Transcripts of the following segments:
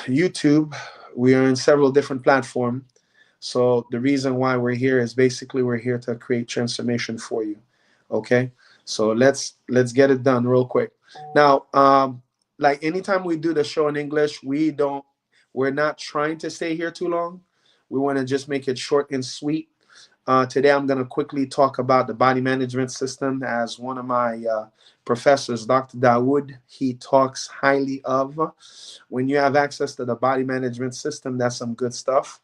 YouTube. We are in several different platforms. So the reason why we're here is basically we're here to create transformation for you. Okay. So let's get it done real quick. Now, like anytime we do the show in English, we're not trying to stay here too long. We want to just make it short and sweet. Today, I'm going to quickly talk about the body management system as one of my professors, Dr. Dawood, he talks highly of. When you have access to the body management system, that's some good stuff.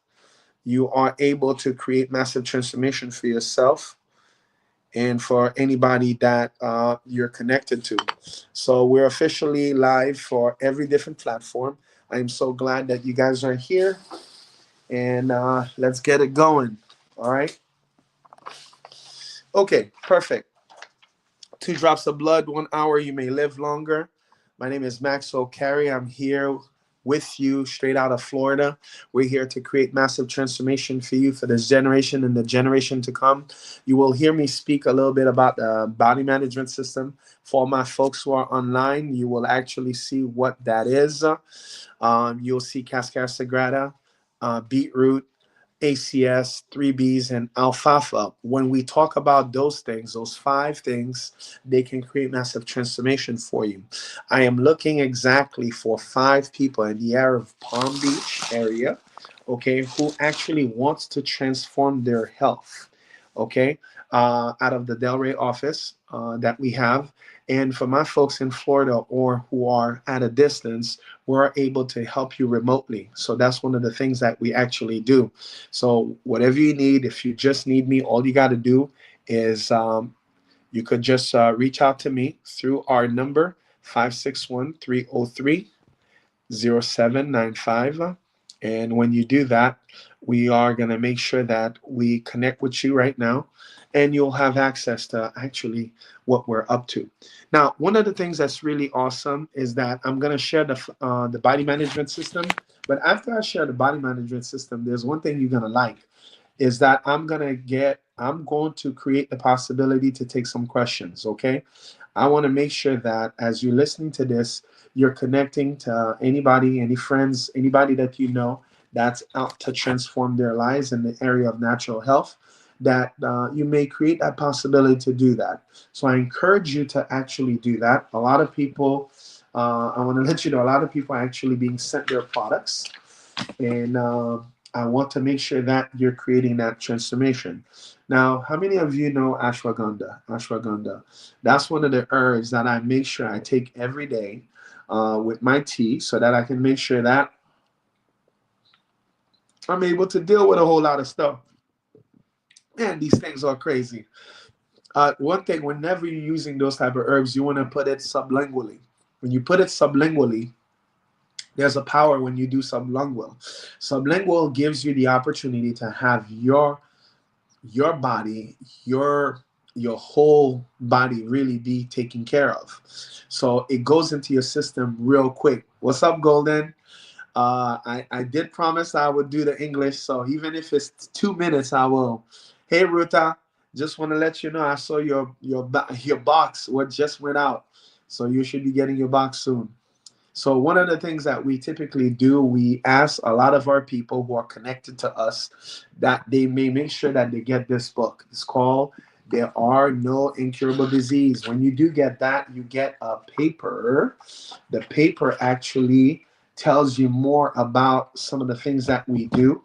You are able to create massive transformation for yourself and for anybody that you're connected to. So we're officially live for every different platform. I'm so glad that you guys are here, and let's get it going. All right. Okay, perfect. 2 drops of blood, 1 hour, you may live longer. My name is Max-Olivier Carre. I'm here with you straight out of Florida. We're here to create massive transformation for you for this generation and the generation to come. You will hear me speak a little bit about the body management system. For my folks who are online, you will actually see what that is. You'll see Cascara Sagrada, beetroot, ACS, 3Bs, and alfalfa. When we talk about those things, those 5 things, they can create massive transformation for you. I am looking exactly for 5 people in the area of Palm Beach area, okay, who actually wants to transform their health, okay, out of the Delray office that we have. And for my folks in Florida or who are at a distance, we're able to help you remotely. So that's one of the things that we actually do. So whatever you need, if you just need me, all you got to do is you could just reach out to me through our number 561-303-0795. And when you do that, we are going to make sure that we connect with you right now, and you'll have access to actually what we're up to. Now, one of the things that's really awesome is that I'm going to share the body management system. But after I share the body management system, there's one thing you're going to like is that I'm going to create the possibility to take some questions. Okay. I want to make sure that as you're listening to this, you're connecting to anybody, any friends, anybody that you know that's out to transform their lives in the area of natural health, that you may create that possibility to do that. So I encourage you to actually do that. A lot of people, I want to let you know, a lot of people are actually being sent their products. And I want to make sure that you're creating that transformation. Now, how many of you know ashwagandha? Ashwagandha. That's one of the herbs that I make sure I take every day with my tea so that I can make sure that I'm able to deal with a whole lot of stuff. Man, these things are crazy. One thing, whenever you're using those type of herbs, you want to put it sublingually. When you put it sublingually, there's a power when you do sublingual. Sublingual gives you the opportunity to have your body, your whole body really be taken care of. So it goes into your system real quick. What's up, Golden? I did promise I would do the English, so even if it's 2 minutes, I will. Hey, Ruta, just want to let you know I saw your box what just went out, so you should be getting your box soon. So one of the things that we typically do, we ask a lot of our people who are connected to us that they may make sure that they get this book. It's called There Are No Incurable Disease. When you do get that, you get a paper. The paper actually tells you more about some of the things that we do.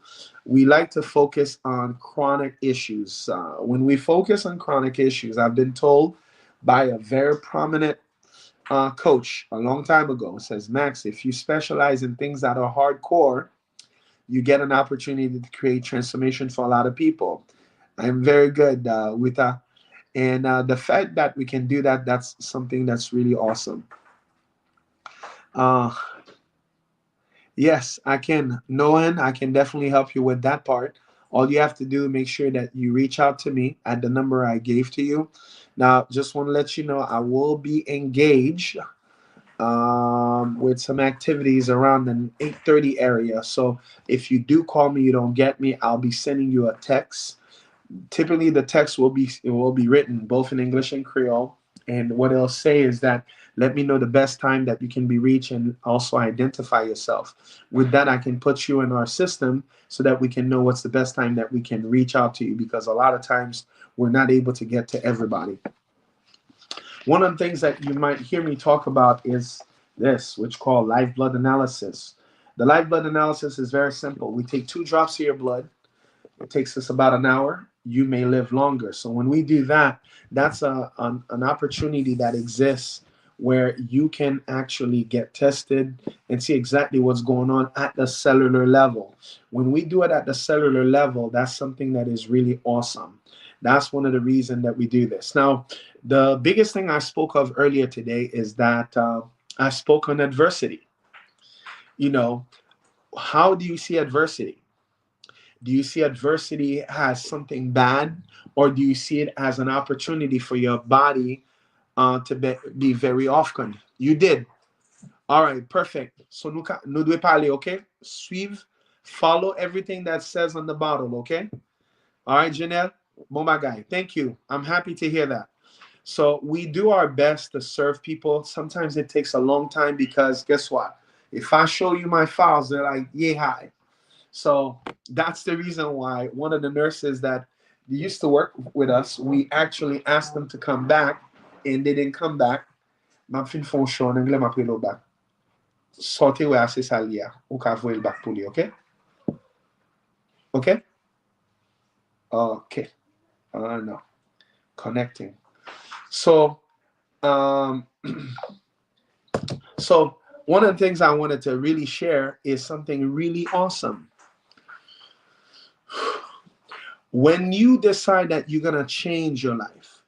We like to focus on chronic issues. When we focus on chronic issues, I've been told by a very prominent coach a long time ago, says, Max, if you specialize in things that are hardcore, you get an opportunity to create transformation for a lot of people. I'm very good with that. And the fact that we can do that, that's something that's really awesome. Uh, yes, I can. Noan, I can definitely help you with that part. All you have to do, make sure that you reach out to me at the number I gave to you. Now, just want to let you know, I will be engaged with some activities around the 8:30 area. So if you do call me, you don't get me, I'll be sending you a text. Typically, the text will be written both in English and Creole. And what it'll say is that let me know the best time that you can be reached and also identify yourself. With that, I can put you in our system so that we can know what's the best time that we can reach out to you, because a lot of times we're not able to get to everybody. One of the things that you might hear me talk about is this, which is called live blood analysis. The live blood analysis is very simple. We take 2 drops of your blood. It takes us about an hour. You may live longer. So when we do that, that's an opportunity that exists where you can actually get tested and see exactly what's going on at the cellular level. When we do it at the cellular level, that's something that is really awesome. That's one of the reasons that we do this. Now, the biggest thing I spoke of earlier today is that I spoke on adversity. You know, how do you see adversity? Do you see adversity as something bad, or do you see it as an opportunity for your body to be very often? You did. All right, perfect. So nous devons parler, okay? Suivre, follow everything that says on the bottle, okay? All right, Janelle? Bon bagay. Thank you. I'm happy to hear that. So we do our best to serve people. Sometimes it takes a long time because guess what? If I show you my files, they're like, yay, hi. So that's the reason why one of the nurses that used to work with us, we actually asked them to come back, and they didn't come back. Ma fin fon show en anglais, ma pre lo back. Sorti we ase salia. Ou ka voye back pou li, okay? Okay? Okay. No. Connecting. So, um, so one of the things I wanted to really share is something really awesome. When you decide that you're gonna change your life,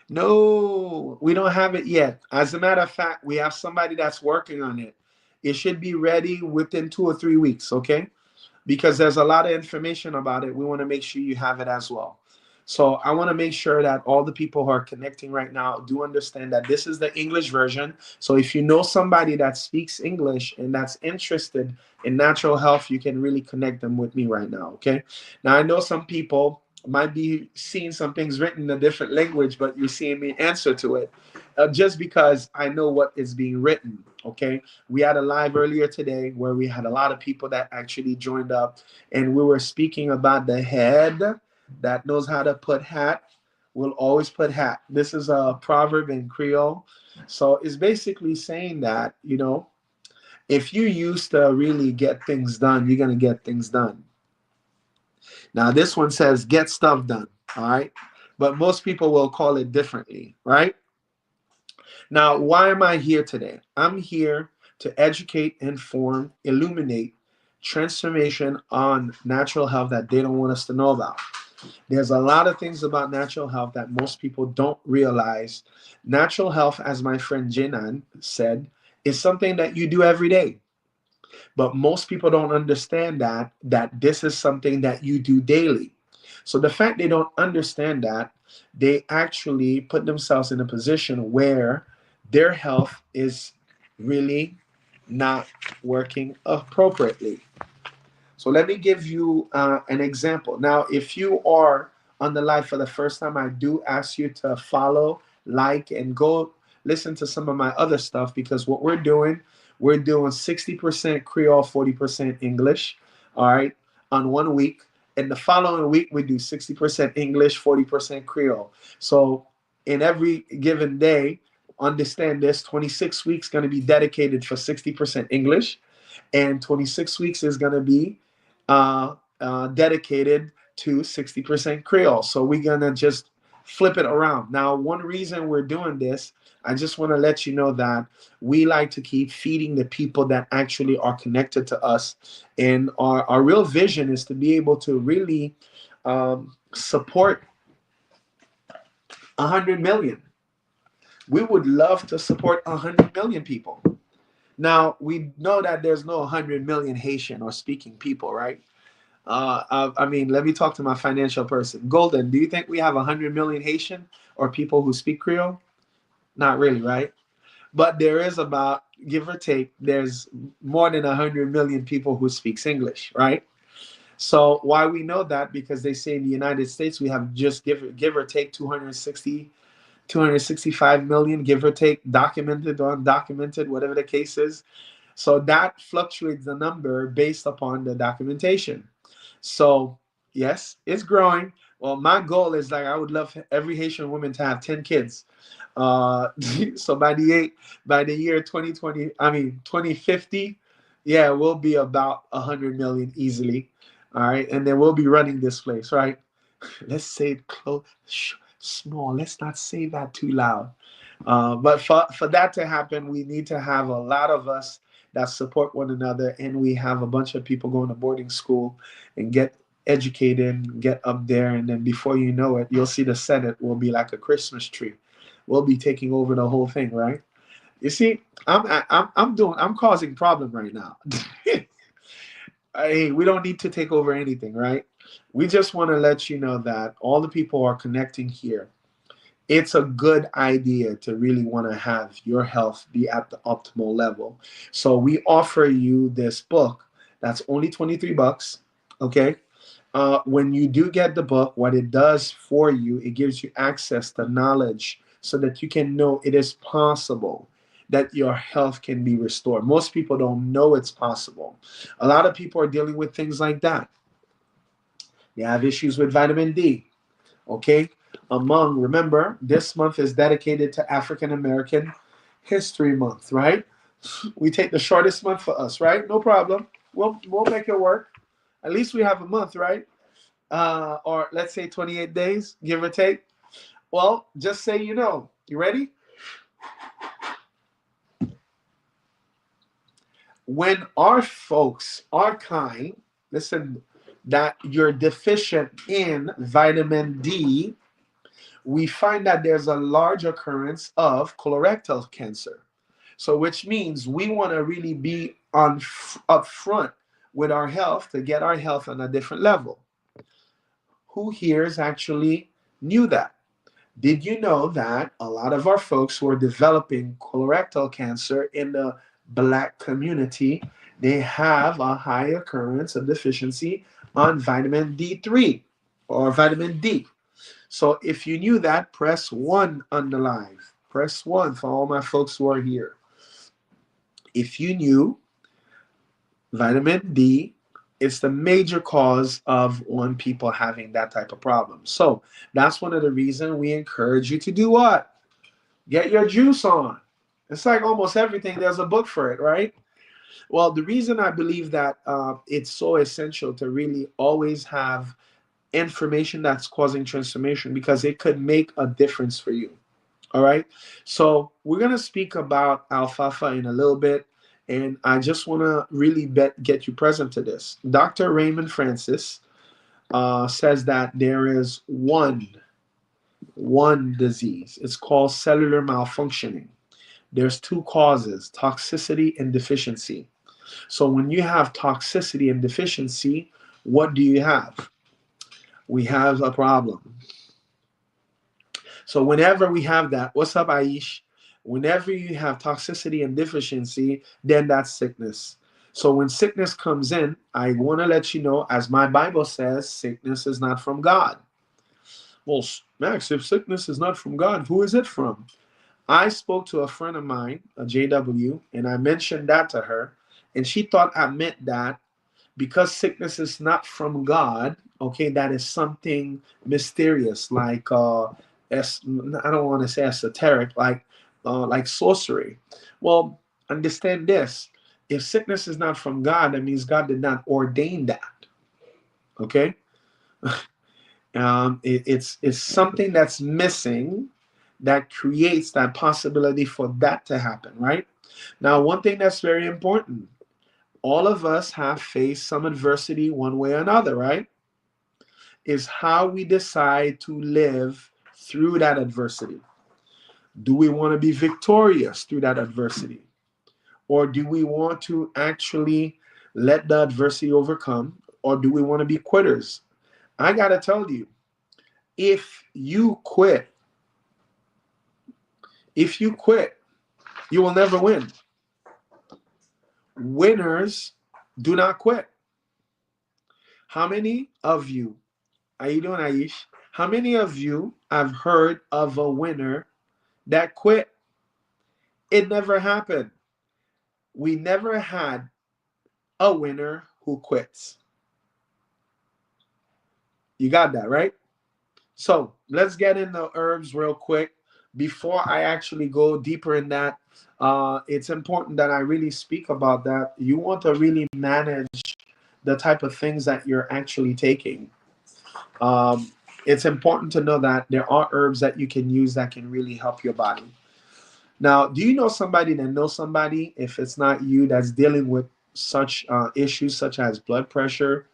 no, we don't have it yet. As a matter of fact, we have somebody that's working on it. It should be ready within 2 or 3 weeks, okay? Because there's a lot of information about it. We want to make sure you have it as well. So I want to make sure that all the people who are connecting right now do understand that this is the English version. So if you know somebody that speaks English and that's interested in natural health, you can really connect them with me right now, okay? Now, I know some people might be seeing some things written in a different language, but you're seeing me answer to it just because I know what is being written, okay? We had a live earlier today where we had a lot of people that actually joined up, and we were speaking about the head that knows how to put hat will always put hat. This is a proverb in Creole. So it's basically saying that, if you used to really get things done, you're going to get things done. Now, this one says get stuff done, all right? But most people will call it differently, right? Now, why am I here today? I'm here to educate, inform, illuminate transformation on natural health that they don't want us to know about. There's a lot of things about natural health that most people don't realize. Natural health, as my friend Jinan said, is something that you do every day. But most people don't understand that this is something that you do daily. So the fact they don't understand that, they actually put themselves in a position where their health is really not working appropriately. So let me give you an example. Now, if you are on the live for the first time, I do ask you to follow, like, and go listen to some of my other stuff, because what we're doing 60% Creole, 40% English, all right, on 1 week. And the following week, we do 60% English, 40% Creole. So in every given day, understand this, 26 weeks going to be dedicated for 60% English, and 26 weeks is going to be dedicated to 60% Creole. So we're going to just flip it around. Now, one reason we're doing this, I just want to let you know that we like to keep feeding the people that actually are connected to us. And our real vision is to be able to really support 100 million. We would love to support 100 million people. Now, we know that there's no 100 million Haitian or speaking people, right? I mean, let me talk to my financial person. Golden, do you think we have 100 million Haitian or people who speak Creole? Not really, right? But there is about, give or take, there's more than 100 million people who speaks English, right? So why we know that? Because they say in the United States we have just give or take 265 million, give or take, documented or undocumented, whatever the case is. So that fluctuates the number based upon the documentation. So yes, it's growing. Well, my goal is like I would love every Haitian woman to have 10 kids. Uh, so by the year 2020, I mean 2050, yeah, we'll be about 100 million easily. All right, and then we'll be running this place, right? Let's say it close, small. Let's not say that too loud. But for that to happen, we need to have a lot of us that support one another, and we have a bunch of people going to boarding school and get educated, get up there, and then before you know it, you'll see the Senate will be like a Christmas tree. We'll be taking over the whole thing, right? You see, I'm causing problem right now. Hey, we don't need to take over anything, right? We just want to let you know that all the people are connecting here. It's a good idea to really want to have your health be at the optimal level. So we offer you this book that's only 23 bucks. Okay. When you do get the book, what it does for you, it gives you access to knowledge so that you can know it is possible that your health can be restored. Most people don't know it's possible. A lot of people are dealing with things like that. They have issues with vitamin D. Okay. Remember, this month is dedicated to African American History Month, right? We take the shortest month for us, right? No problem. We'll make it work. At least we have a month, right? Or let's say 28 days, give or take. Well, just say you know. You ready? When our folks, our kind, listen, that you're deficient in vitamin D, we find that there's a large occurrence of colorectal cancer. So, which means we want to really be on upfront with our health to get our health on a different level. Who here is actually knew that? Did you know that a lot of our folks who are developing colorectal cancer in the Black community, they have a high occurrence of deficiency on vitamin D3 or vitamin D? So if you knew that, press 1 on the live. Press 1 for all my folks who are here. If you knew vitamin D is the major cause of one people having that type of problem. So that's one of the reasons we encourage you to do what? Get your juice on. It's like almost everything, there's a book for it, right? Well, the reason I believe that it's so essential to really always have information that's causing transformation because it could make a difference for you. All right. So we're going to speak about alfalfa in a little bit. And I just want to really get you present to this. Dr. Raymond Francis says that there is one disease. It's called cellular malfunctioning. There's two causes, toxicity and deficiency. So when you have toxicity and deficiency, what do you have? We have a problem. So whenever we have that, what's up, Aish? Whenever you have toxicity and deficiency, then that's sickness. So when sickness comes in, I want to let you know, as my Bible says, sickness is not from God. Well, Max, if sickness is not from God, who is it from? I spoke to a friend of mine, a JW, and I mentioned that to her, and she thought I meant that because sickness is not from God, okay, that is something mysterious, like I don't want to say esoteric, like sorcery. Well, understand this: if sickness is not from God, that means God did not ordain that. Okay, it's something that's missing that creates that possibility for that to happen. Right now, one thing that's very important: all of us have faced some adversity one way or another, right? Is how we decide to live through that adversity. Do we want to be victorious through that adversity? Or do we want to actually let the adversity overcome? Or do we want to be quitters? I got to tell you, if you quit, you will never win. Winners do not quit. How many of you, are you doing, Aish? How many of you have heard of a winner that quit? It never happened. We never had a winner who quits. You got that, right? So let's get into herbs real quick. Before I actually go deeper in that, it's important that I really speak about that. You want to really manage the type of things that you're actually taking. Um, it's important to know that there are herbs that you can use that can really help your body. Now, do you know somebody that knows somebody, if it's not you, that's dealing with such issues such as blood pressure,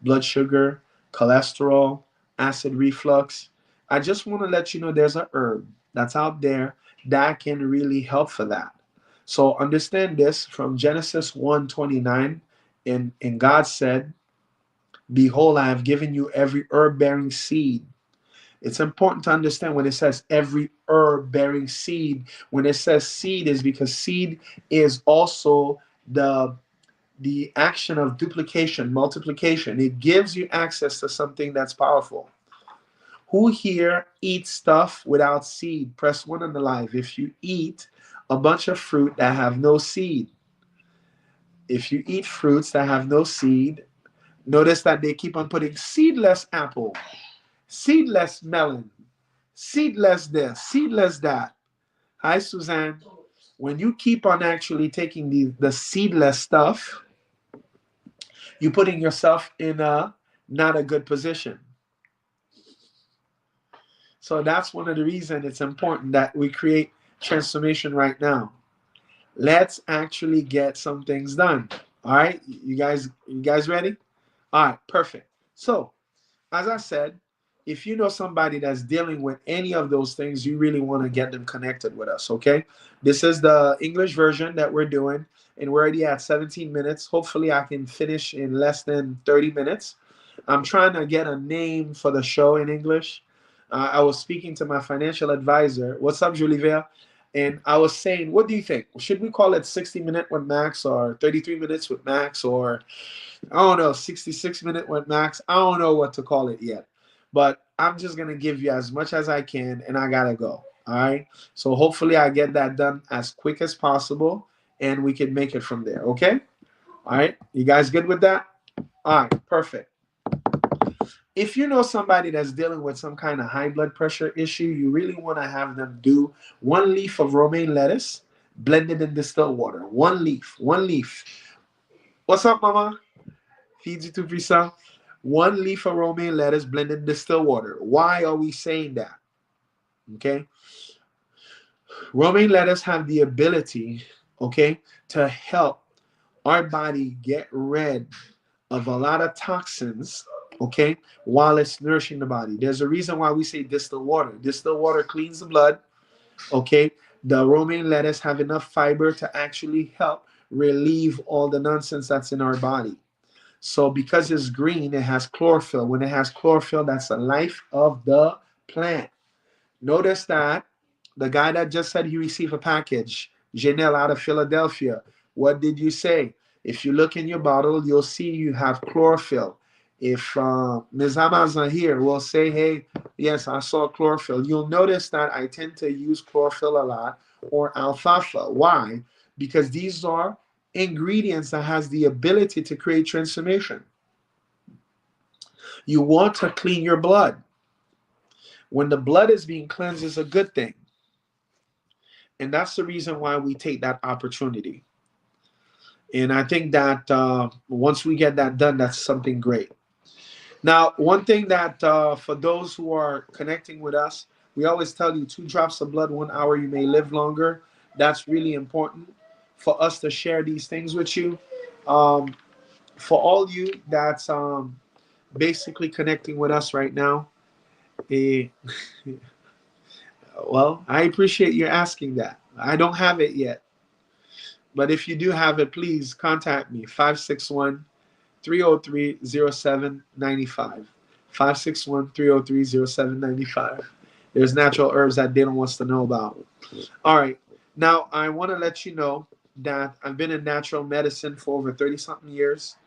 blood sugar, cholesterol, acid reflux? I just want to let you know there's a herb that's out there that can really help for that. So understand this from Genesis 1:29, and God said, "Behold, I have given you every herb bearing seed." It's important to understand when it says every herb bearing seed. When it says seed, is because seed is also the action of duplication, multiplication. It gives you access to something that's powerful. Who here eats stuff without seed? Press one on the live. If you eat a bunch of fruit that have no seed, if you eat fruits that have no seed, notice that they keep on putting seedless apple, seedless melon, seedless this, seedless that. Hi, Suzanne. When you keep on actually taking the seedless stuff, you're putting yourself in a not a good position. So that's one of the reasons it's important that we create transformation right now. Let's actually get some things done. All right, you guys ready? All right, perfect. So as I said, if you know somebody that's dealing with any of those things, you really want to get them connected with us, okay? This is the English version that we're doing, and we're already at 17 minutes. Hopefully, I can finish in less than 30 minutes. I'm trying to get a name for the show in English. I was speaking to my financial advisor. What's up, Julie? And I was saying, what do you think? Should we call it 60-minute with Max or 33 minutes with Max or I don't know, 66-minute with Max? I don't know what to call it yet. But I'm just going to give you as much as I can and I got to go. All right. So hopefully I get that done as quick as possible and we can make it from there. Okay. All right. You guys good with that? All right. Perfect. If you know somebody that's dealing with some kind of high blood pressure issue, you really want to have them do 1 leaf of romaine lettuce blended in distilled water. 1 leaf. 1 leaf. What's up, mama? Feeds you to Prisa. 1 leaf of romaine lettuce blended in distilled water. Why are we saying that? Okay. Romaine lettuce have the ability, okay, to help our body get rid of a lot of toxins, okay, while it's nourishing the body. There's a reason why we say distilled water. Distilled water cleans the blood, okay. The romaine lettuce have enough fiber to actually help relieve all the nonsense that's in our body. So because it's green, it has chlorophyll. When it has chlorophyll, that's the life of the plant. Notice that the guy that just said he received a package, Janelle out of Philadelphia, what did you say? If you look in your bottle, you'll see you have chlorophyll. If Ms. Amazon here will say, hey, yes, I saw chlorophyll, you'll notice that I tend to use chlorophyll a lot or alfalfa. Why? Because these are ingredients that has the ability to create transformation. You want to clean your blood. When the blood is being cleansed, is a good thing. And that's the reason why we take that opportunity. And I think that once we get that done, that's something great. Now, one thing that for those who are connecting with us, we always tell you 2 drops of blood, 1 hour, you may live longer. That's really important for us to share these things with you. Um, for all you that's basically connecting with us right now, eh, well, I appreciate you asking that. I don't have it yet. But if you do have it, please contact me 561-303-0795. 561-303-0795. There's natural herbs that Dana wants to know about. All right. Now, I want to let you know that I've been in natural medicine for over 30 something years.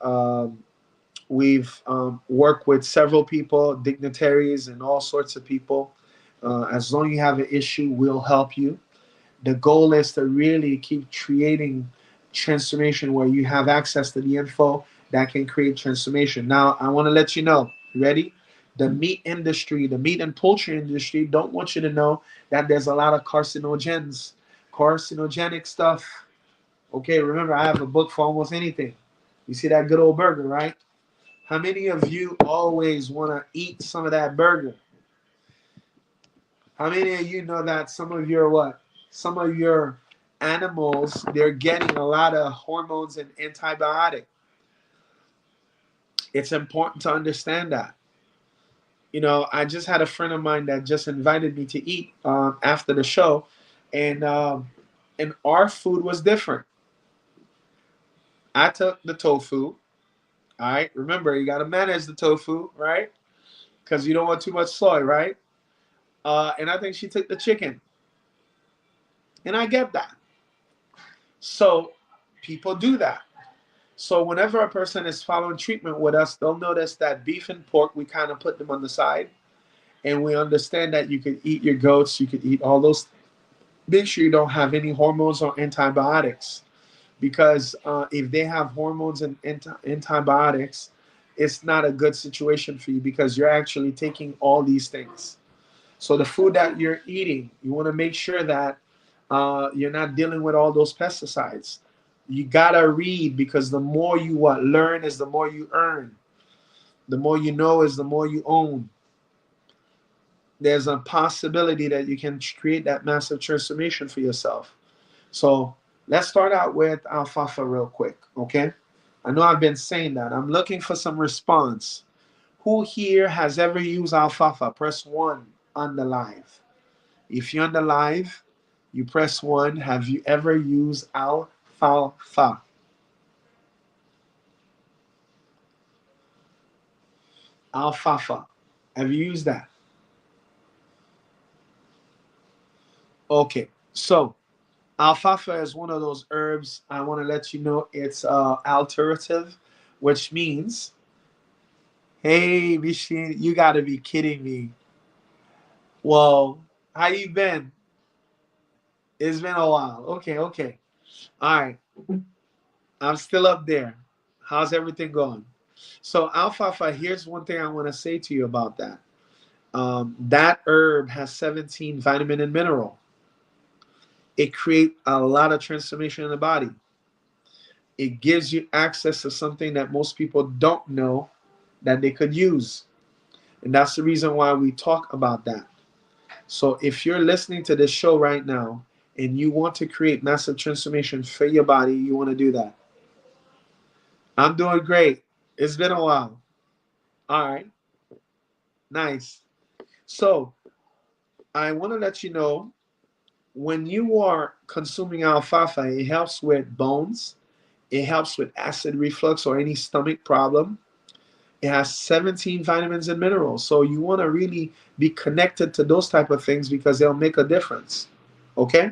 Um, We've worked with several people, dignitaries, and all sorts of people. As long as you have an issue, we'll help you. The goal is to really keep creating transformation where you have access to the info that can create transformation. Now, I want to let you know, ready? The meat industry, the meat and poultry industry, don't want you to know that there's a lot of carcinogenic stuff. Okay, remember, I have a book for almost anything. You see that good old burger, right? How many of you always want to eat some of that burger? How many of you know that some of your what? Some of your animals, they're getting a lot of hormones and antibiotic. It's important to understand that. You know, I just had a friend of mine that just invited me to eat after the show, and our food was different. I took the tofu. All right, remember you got to manage the tofu, right? Because you don't want too much soy, right? And I think she took the chicken, and I get that. So people do that. So whenever a person is following treatment with us, they'll notice that beef and pork, we kind of put them on the side. And we understand that you can eat your goats, you can eat all those. Make sure you don't have any hormones or antibiotics. Because if they have hormones and antibiotics, it's not a good situation for you because you're actually taking all these things. So the food that you're eating, you want to make sure that you're not dealing with all those pesticides. You gotta read because the more you learn is the more you earn. The more you know is the more you own. There's a possibility that you can create that massive transformation for yourself. So let's start out with alfalfa real quick, okay? I know I've been saying that. I'm looking for some response. Who here has ever used alfalfa? Press 1 on the live. If you're on the live, you press 1. Have you ever used alfalfa? Alfalfa. Have you used that? Okay. So alfalfa is one of those herbs. I want to let you know it's alterative, which means, hey, Mishin, you got to be kidding me. Whoa, how you been? It's been a while. Okay, okay. All right. I'm still up there. How's everything going? So alfalfa, here's one thing I want to say to you about that. That herb has 17 vitamin and mineral. It creates a lot of transformation in the body. It gives you access to something that most people don't know that they could use. And that's the reason why we talk about that. So if you're listening to this show right now and you want to create massive transformation for your body, you want to do that. I'm doing great. It's been a while. All right. Nice. So I want to let you know when you are consuming alfalfa, it helps with bones. It helps with acid reflux or any stomach problem. It has 17 vitamins and minerals. So you want to really be connected to those type of things because they'll make a difference. Okay?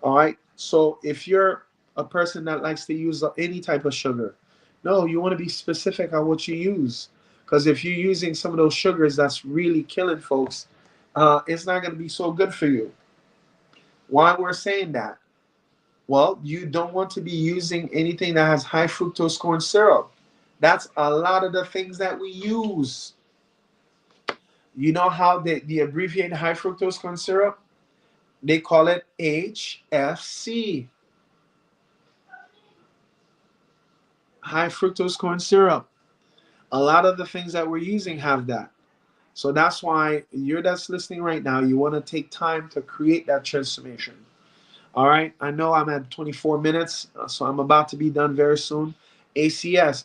All right. So if you're a person that likes to use any type of sugar, no, you want to be specific on what you use. Because if you're using some of those sugars that's really killing folks, it's not going to be so good for you. Why we're saying that? Well, you don't want to be using anything that has high fructose corn syrup. That's a lot of the things that we use. You know how they abbreviate high fructose corn syrup? They call it HFC, high fructose corn syrup. A lot of the things that we're using have that. So that's why you're that's listening right now, you want to take time to create that transformation. All right. I know I'm at 24 minutes, so I'm about to be done very soon. ACS,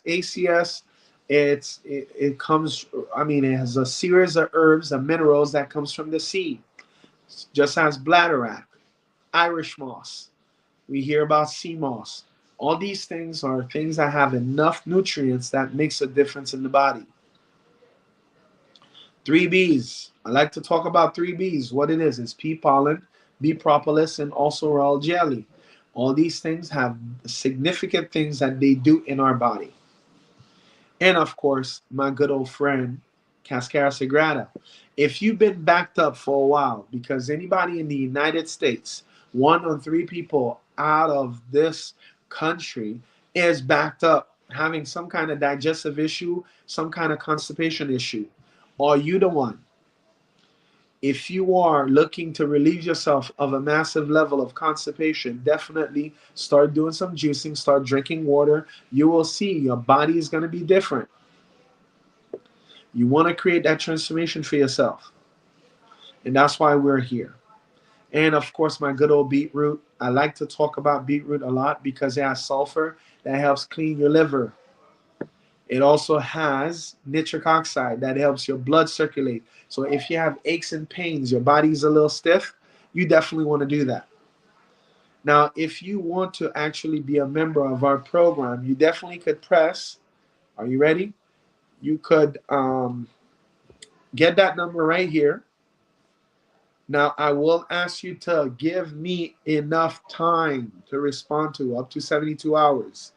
it comes. I mean, it has a series of herbs and minerals that comes from the sea, just as bladderwrack, Irish moss. We hear about sea moss. All these things are things that have enough nutrients that makes a difference in the body. 3Bs. I like to talk about 3Bs. What it is pea pollen, bee propolis, and also royal jelly. All these things have significant things that they do in our body. And of course, my good old friend, Cascara Sagrada. If you've been backed up for a while, because anybody in the United States, 1 on 3 people out of this country is backed up, having some kind of digestive issue, some kind of constipation issue. Are you the one? If you are looking to relieve yourself of a massive level of constipation, definitely start doing some juicing, start drinking water. You will see your body is going to be different. You want to create that transformation for yourself. And that's why we're here. And of course, my good old beetroot. I like to talk about beetroot a lot because it has sulfur that helps clean your liver. It also has nitric oxide that helps your blood circulate. So if you have aches and pains, your body's a little stiff, you definitely want to do that. Now, if you want to actually be a member of our program, you definitely could press. Are you ready? You could get that number right here. Now, I will ask you to give me enough time to respond to, up to 72 hours.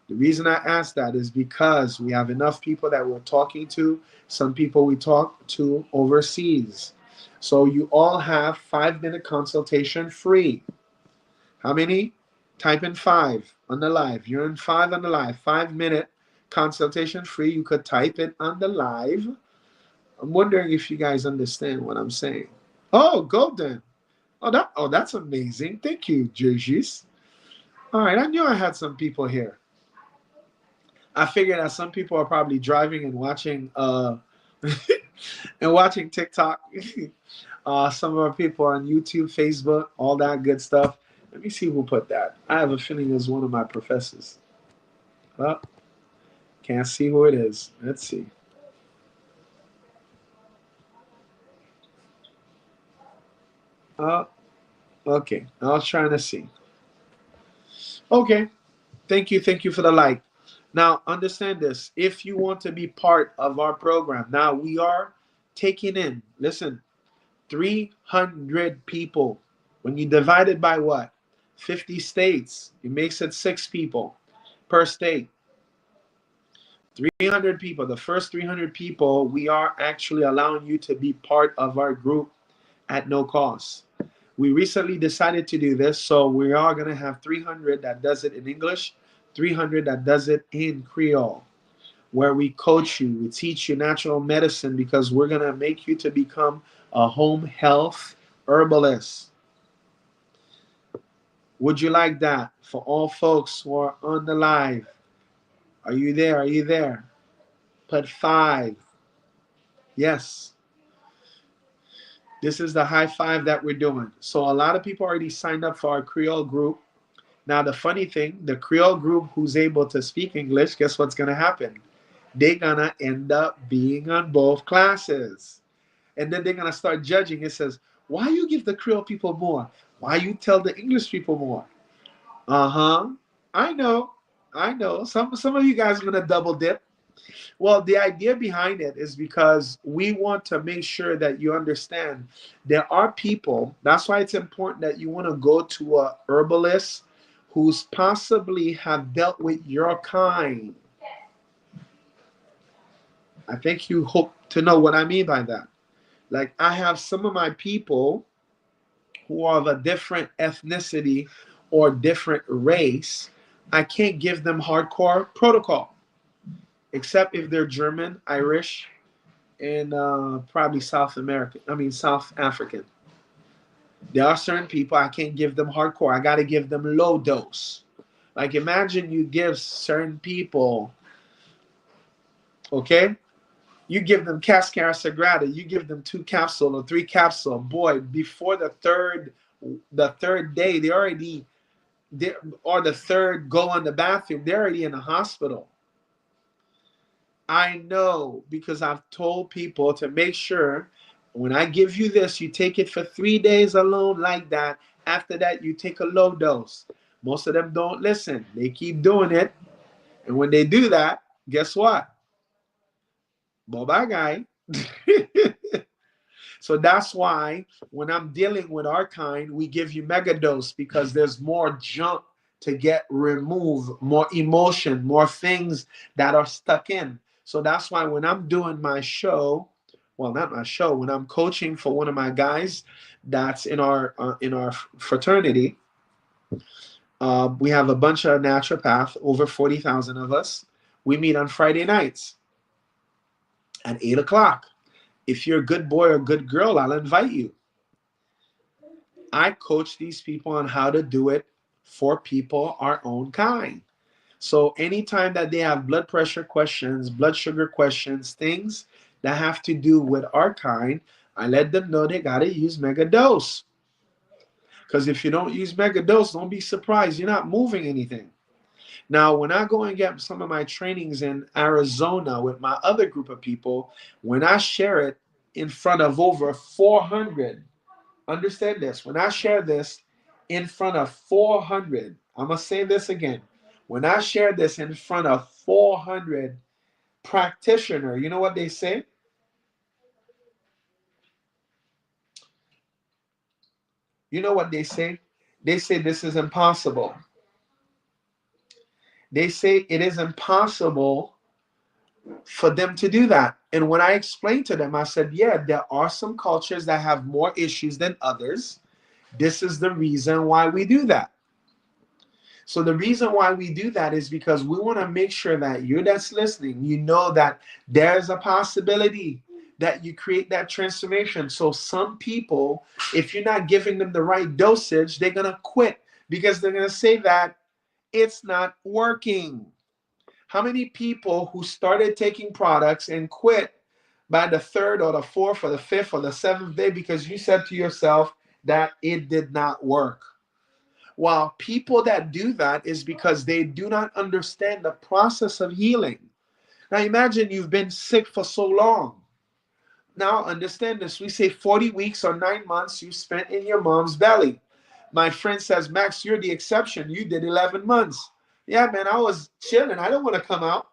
The reason I ask that is because we have enough people that we're talking to, some people we talk to overseas. So you all have 5-minute consultation free. How many? Type in 5 on the live. You're in 5 on the live. 5-minute consultation free. You could type it on the live. I'm wondering if you guys understand what I'm saying. Oh, golden. That's amazing. Thank you, Jerjes. All right, I knew I had some people here. I figured that some people are probably driving and watching and watching TikTok. Some of our people on YouTube, Facebook, all that good stuff. Let me see who put that. I have a feeling it's one of my professors. Well, can't see who it is. Let's see. Okay. I was trying to see. Okay. Thank you. Thank you for the like. Now, understand this. If you want to be part of our program, now we are taking in, listen, 300 people. When you divide it by what? 50 states, it makes it 6 people per state. 300 people. The first 300 people, we are actually allowing you to be part of our group at no cost. We recently decided to do this, so we are going to have 300 that does it in English, 300 that does it in Creole, where we coach you, we teach you natural medicine because we're going to make you to become a home health herbalist. Would you like that for all folks who are on the live? Are you there? Are you there? Put 5. Yes. This is the high 5 that we're doing. So a lot of people already signed up for our Creole group. Now, the funny thing, the Creole group who's able to speak English, guess what's going to happen? They're going to end up being on both classes. And then they're going to start judging. It says, why you give the Creole people more? Why you tell the English people more? Uh-huh. I know. Some of you guys are going to double dip. Well, the idea behind it is because we want to make sure that you understand there are people. That's why it's important that you want to go to a herbalist who's possibly have dealt with your kind. I think you hope to know what I mean by that. Like, I have some of my people who are of a different ethnicity or different race. I can't give them hardcore protocol, except if they're German, Irish, and probably South African. There are certain people I can't give them hardcore. I got to give them low dose. Like, imagine you give certain people, okay? You give them Cascara Sagrada, you give them 2 capsule or 3 capsule. Boy, before the third day, or the third go on the bathroom, they're already in the hospital. I know, because I've told people to make sure when I give you this, you take it for 3 days alone like that. After that, you take a low dose. Most of them don't listen. They keep doing it. And when they do that, guess what? Bye-bye, guy. So that's why when I'm dealing with our kind, we give you mega dose because there's more junk to get removed, more emotion, more things that are stuck in. So that's why when I'm doing my show, well, not my show, when I'm coaching for one of my guys that's in our fraternity, we have a bunch of naturopath, over 40,000 of us. We meet on Friday nights at 8 o'clock. If you're a good boy or good girl, I'll invite you. I coach these people on how to do it for people our own kind. So anytime that they have blood pressure questions, blood sugar questions, things that have to do with our kind, I let them know they got to use mega dose. Because if you don't use mega dose, don't be surprised. You're not moving anything. Now, when I go and get some of my trainings in Arizona with my other group of people, when I share it in front of over 400, understand this. When I share this in front of 400, I'm going to say this again. When I share this in front of 400 practitioners, you know what they say? You know what they say? They say this is impossible. They say it is impossible for them to do that. And when I explained to them, I said, yeah, there are some cultures that have more issues than others. This is the reason why we do that. So the reason why we do that is because we want to make sure that you that's listening, you know that there's a possibility that you create that transformation. So some people, if you're not giving them the right dosage, they're going to quit because they're going to say that it's not working. How many people who started taking products and quit by the third or the fourth or the fifth or the seventh day because you said to yourself that it did not work? While people that do that is because they do not understand the process of healing. Now imagine you've been sick for so long. Now understand this. We say 40 weeks or 9 months you spent in your mom's belly. My friend says, Max, you're the exception. You did 11 months. Yeah, man, I was chilling. I don't want to come out.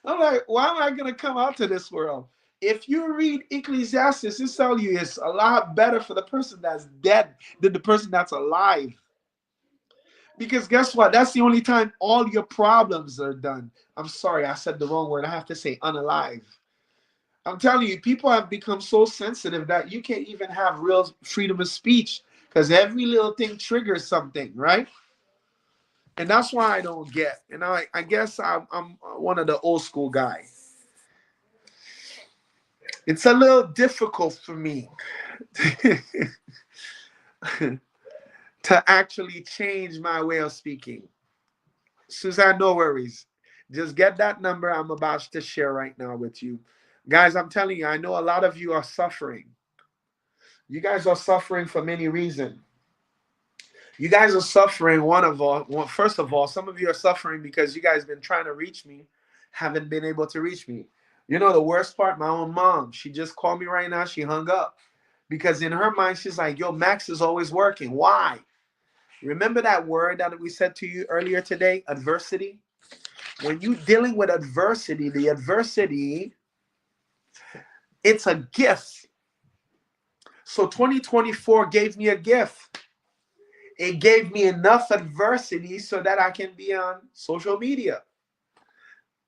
I'm like, why am I going to come out to this world? If you read Ecclesiastes, it tells you it's a lot better for the person that's dead than the person that's alive. Because guess what? That's the only time all your problems are done. I'm sorry, I said the wrong word. I have to say unalive. I'm telling you, people have become so sensitive that you can't even have real freedom of speech because every little thing triggers something, right? And that's why I don't get. And I guess I'm one of the old school guys. It's a little difficult for me to actually change my way of speaking. Suzanne, no worries. Just get that number I'm about to share right now with you. Guys, I'm telling you, I know a lot of you are suffering. You guys are suffering for many reasons. You guys are suffering first of all, some of you are suffering because you guys been trying to reach me, haven't been able to reach me. You know the worst part, my own mom, she just called me right now, she hung up. Because in her mind, she's like, yo, Max is always working. Why? Remember that word that we said to you earlier today, adversity? When you're dealing with adversity, the adversity, it's a gift. So 2024 gave me a gift. It gave me enough adversity so that I can be on social media.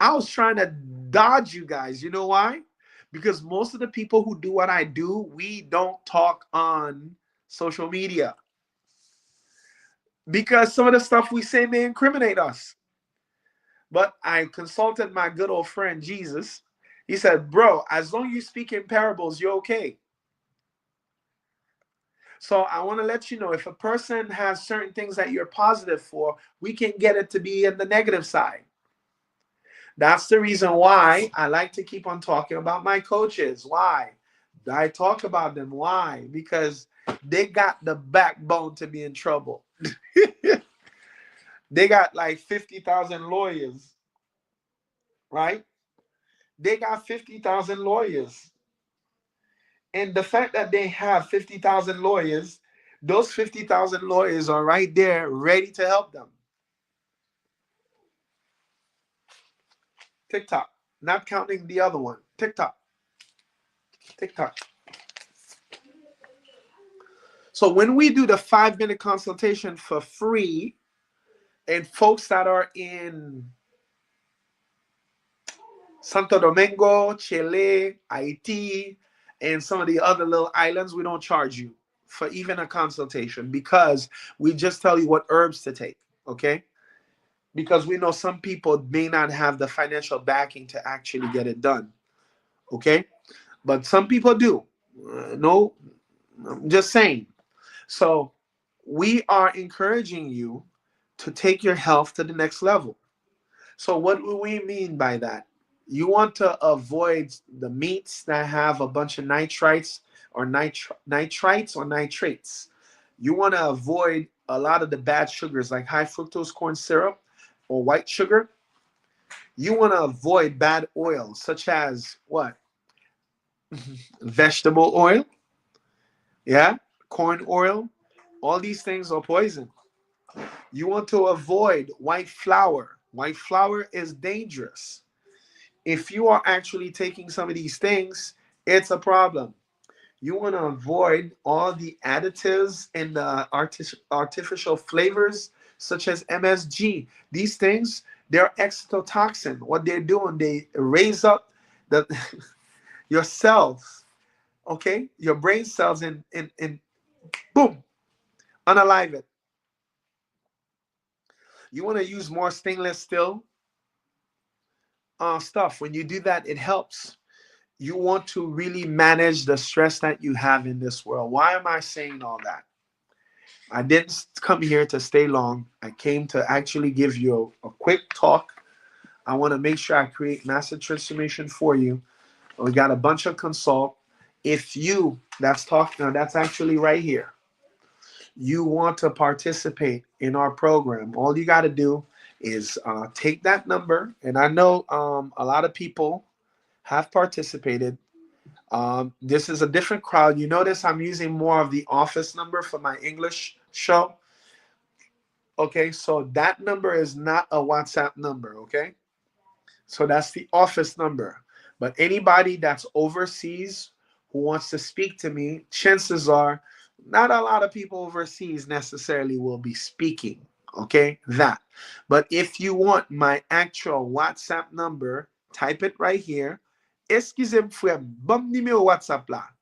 I was trying to dodge you guys. You know why? Because most of the people who do what I do, we don't talk on social media. Because some of the stuff we say may incriminate us. But I consulted my good old friend Jesus. He said, bro, as long as you speak in parables, you're okay. So I want to let you know, if a person has certain things that you're positive for, we can get it to be in the negative side. That's the reason why I like to keep on talking about my coaches. Why? I talk about them. Why? Because they got the backbone to be in trouble. They got like 50,000 lawyers, right? They got 50,000 lawyers. And the fact that they have 50,000 lawyers, those 50,000 lawyers are right there ready to help them. TikTok, not counting the other one. TikTok. TikTok. So when we do the 5-minute consultation for free, And folks that are in Santo Domingo, Chile, Haiti, and some of the other little islands, we don't charge you for even a consultation because we just tell you what herbs to take, okay? Because we know some people may not have the financial backing to actually get it done, okay? But some people do. No, I'm just saying. So we are encouraging you to take your health to the next level. So what do we mean by that? You want to avoid the meats that have a bunch of nitrites or nitrites or nitrates. You want to avoid a lot of the bad sugars like high fructose corn syrup or white sugar. You want to avoid bad oils such as what? Vegetable oil, yeah, corn oil. All these things are poison. You want to avoid white flour. White flour is dangerous. If you are actually taking some of these things, it's a problem. You want to avoid all the additives and the artificial flavors, such as MSG. These things, they're exotoxin. What they're doing, they raise up the your cells, okay, your brain cells, and boom, unalive it. You want to use more stainless steel stuff. When you do that, it helps. You want to really manage the stress that you have in this world. Why am I saying all that? I didn't come here to stay long. I came to actually give you a quick talk. I want to make sure I create massive transformation for you. We got a bunch of consult. If you, that's talking, that's actually right here, you want to participate in our program, all you got to do is take that number. And I know a lot of people have participated. This is a different crowd. You notice I'm using more of the office number for my English show. Okay, so that number is not a WhatsApp number. Okay, so that's the office number. But anybody that's overseas who wants to speak to me, chances are not a lot of people overseas necessarily will be speaking. Okay, that. But if you want my actual WhatsApp number, type it right here. Excusez-moi, frère, bon numéro WhatsApp là.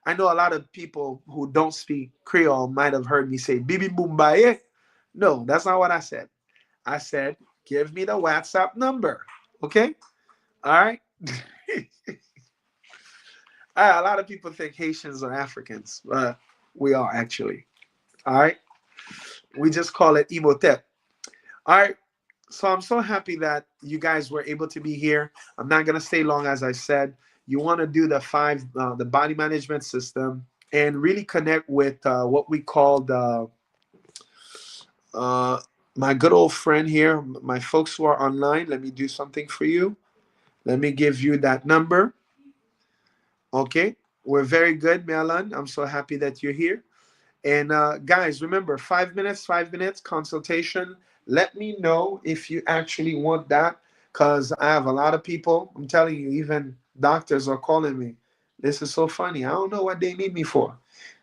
I know a lot of people who don't speak Creole might have heard me say Bibi Mumbai. No, that's not what I said. I said, give me the WhatsApp number. Okay? All right? A lot of people think Haitians are Africans, but we are actually. All right? We just call it Imhotep. All right? So I'm so happy that you guys were able to be here. I'm not going to stay long, as I said. You want to do the body management system and really connect with what we call my good old friend here, my folks who are online. Let me do something for you. Let me give you that number. Okay, we're very good, Melan. I'm so happy that you're here. And guys, remember, 5 minutes consultation. Let me know if you actually want that, because I have a lot of people. I'm telling you, even doctors are calling me. This is so funny. I don't know what they need me for.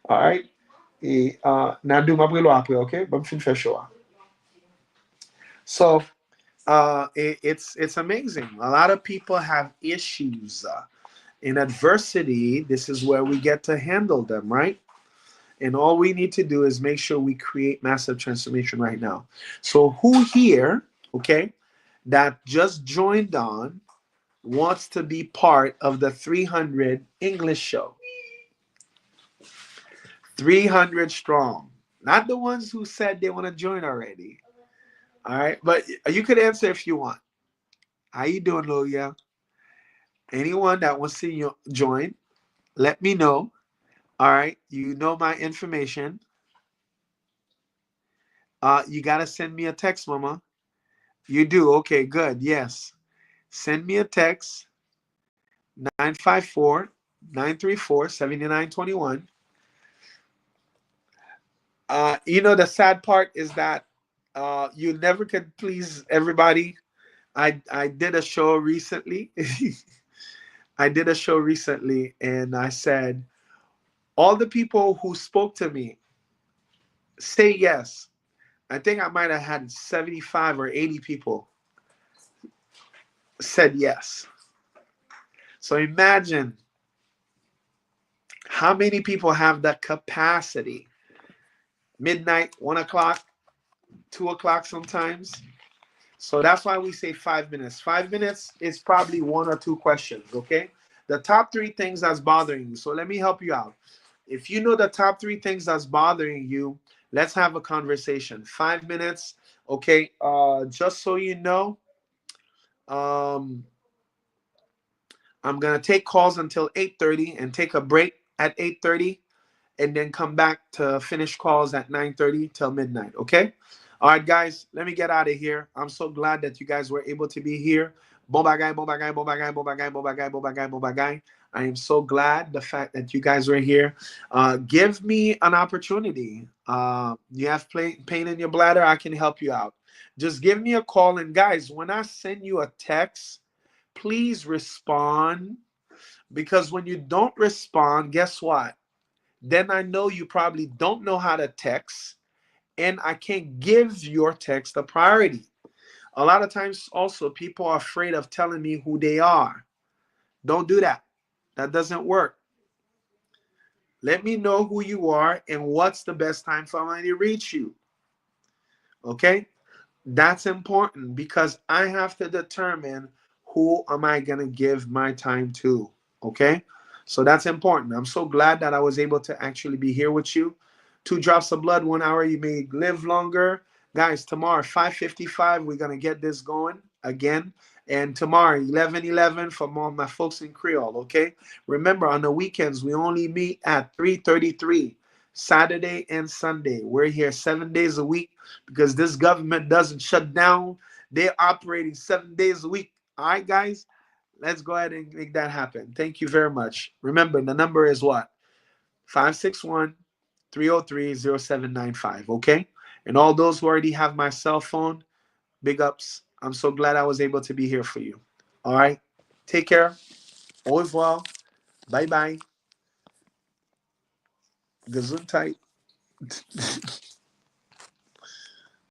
All right. Now do my okay? But I'm sure. So it's amazing. A lot of people have issues. In adversity, this is where we get to handle them, right? And all we need to do is make sure we create massive transformation right now. So who here, okay, that just joined on wants to be part of the 300 English show? 300 strong. Not the ones who said they want to join already. All right, but you could answer if you want. How you doing, Loya? Anyone that wants to join, let me know. All right, you know my information. You gotta send me a text, Mama. You do? Okay, good. Yes. Send me a text, 954-934-7921. The sad part is that you never could please everybody. I did a show recently. I did a show recently, and I said, all the people who spoke to me, say yes. I think I might have had 75 or 80 people said yes. So imagine how many people have the capacity. Midnight, 1 o'clock, 2 o'clock sometimes. So that's why we say 5 minutes. 5 minutes is probably one or two questions, okay? The top three things that's bothering you. So let me help you out. If you know the top three things that's bothering you, let's have a conversation. 5 minutes, okay? Just so you know, um, I'm gonna take calls until 8:30 and take a break at 8:30 and then come back to finish calls at 9:30 till midnight. Okay. All right, guys, let me get out of here. I'm so glad that you guys were able to be here. Boba guy, boba guy, boba guy, boba guy, boba guy, boba guy, boba guy. I am so glad the fact that you guys were here. Give me an opportunity. You have pain in your bladder, I can help you out. Just give me a call. And guys, when I send you a text, please respond, because when you don't respond, guess what? Then I know you probably don't know how to text, and I can't give your text a priority. A lot of times, also, people are afraid of telling me who they are. Don't do that. That doesn't work. Let me know who you are and what's the best time for me to reach you. Okay? That's important because I have to determine who am I going to give my time to. Okay? So that's important. I'm so glad that I was able to actually be here with you. 2 drops of blood, 1 hour, you may live longer. Guys, tomorrow, 5:55, we're going to get this going again. And tomorrow, 11:11 for more my folks in Creole, okay? Remember, on the weekends, we only meet at 3:33, Saturday and Sunday. We're here 7 days a week because this government doesn't shut down. They're operating 7 days a week. All right, guys? Let's go ahead and make that happen. Thank you very much. Remember, the number is what? 561-303-0795. Okay? And all those who already have my cell phone, big ups. I'm so glad I was able to be here for you. All right? Take care. Au revoir. Bye bye. Gesundheit.